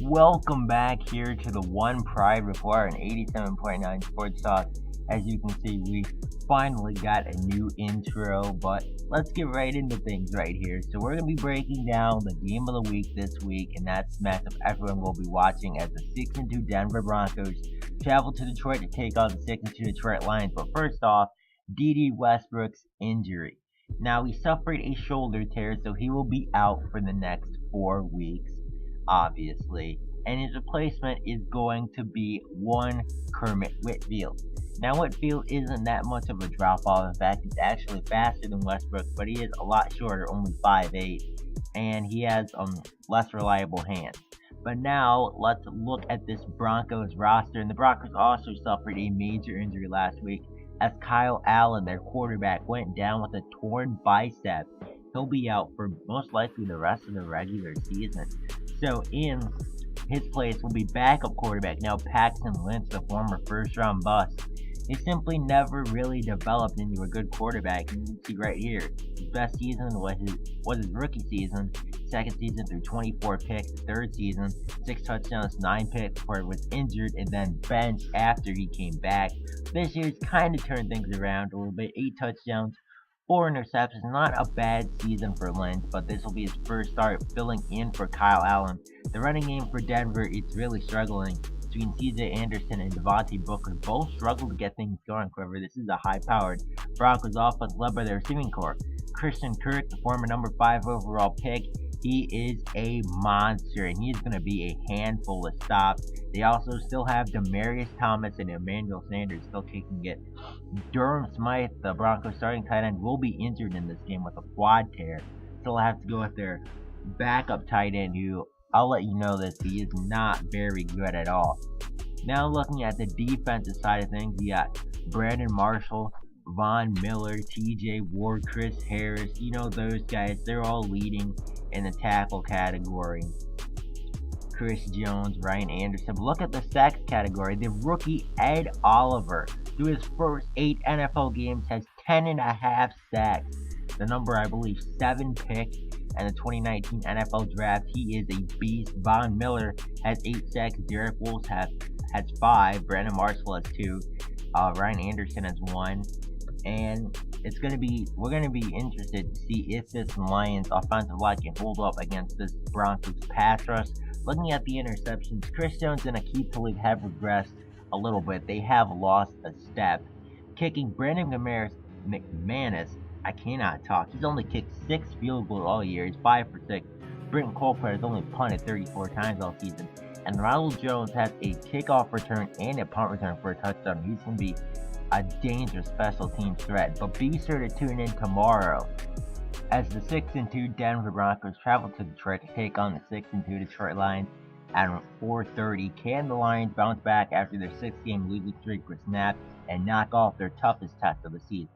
Welcome back here to the One Pride Report on 87.9 Sports Talk. As you can see, we finally got a new intro, but let's get right into things right here. So we're going to be breaking down the game of the week this week, and that's the matchup everyone will be watching as the 6-2 Denver Broncos travel to Detroit to take on the 6-2 Detroit Lions. But first off, Dede Westbrook's injury. Now, he suffered a shoulder tear, so he will be out for the next 4 weeks. Obviously, and his replacement is going to be one Kermit Whitfield. Now, Whitfield isn't that much of a drop-off. In fact, he's actually faster than Westbrook, but he is a lot shorter, only 5'8", and he has less reliable hands. But now, let's look at this Broncos roster, and the Broncos also suffered a major injury last week as Kyle Allen, their quarterback, went down with a torn bicep. He'll be out for most likely the rest of the regular season. So in his place will be backup quarterback now Paxton Lynch, the former first-round bust. He simply never really developed into a good quarterback. You can see right here, his best season was his rookie season. Second season threw 24 picks. Third season, 6 touchdowns, 9 picks before he was injured and then benched after he came back. This year's kind of turned things around a little bit. 8 touchdowns. 4 interceptions, not a bad season for Lynch, but this will be his first start filling in for Kyle Allen. The running game for Denver is really struggling. Between CJ Anderson and Devontae Booker both struggle to get things going. However, this is a high-powered Broncos offense led by their receiving core. Christian Kirk, the former number 5 overall pick, he is a monster, and he's going to be a handful to stop. They also still have Demaryius Thomas and Emmanuel Sanders still kicking it. Durham Smythe, the Broncos starting tight end, will be injured in this game with a quad tear. Still have to go with their backup tight end, who I'll let you know that he is not very good at all. Now looking at the defensive side of things, we got Brandon Marshall, Von Miller, TJ Ward, Chris Harris. You know those guys, they're all leading in the tackle category. Chris Jones, Ryan Anderson. Look at the sacks category. The rookie Ed Oliver, through his first 8 NFL games, has 10.5 sacks. The number, I believe, 7 picks. And the 2019 NFL Draft, he is a beast. Von Miller has 8 sacks. Derek Wolfe has 5. Brandon Marshall has 2. Ryan Anderson has 1. And we're gonna be interested to see if this Lions offensive line can hold up against this Broncos pass rush. Looking at the interceptions, Chris Jones and Akeem Talib have regressed a little bit. They have lost a step. Kicking, Brandon McManus, I cannot talk. He's only kicked 6 field goals all year. He's 5 for 6. Britton Colbert has only punted 34 times all season. And Ronald Jones has a kickoff return and a punt return for a touchdown. He's going to be a dangerous special team threat. But be sure to tune in tomorrow as the 6-2 Denver Broncos travel to Detroit to take on the 6-2 Detroit Lions at 4:30. Can the Lions bounce back after their 6-game losing streak was snapped and knock off their toughest test of the season?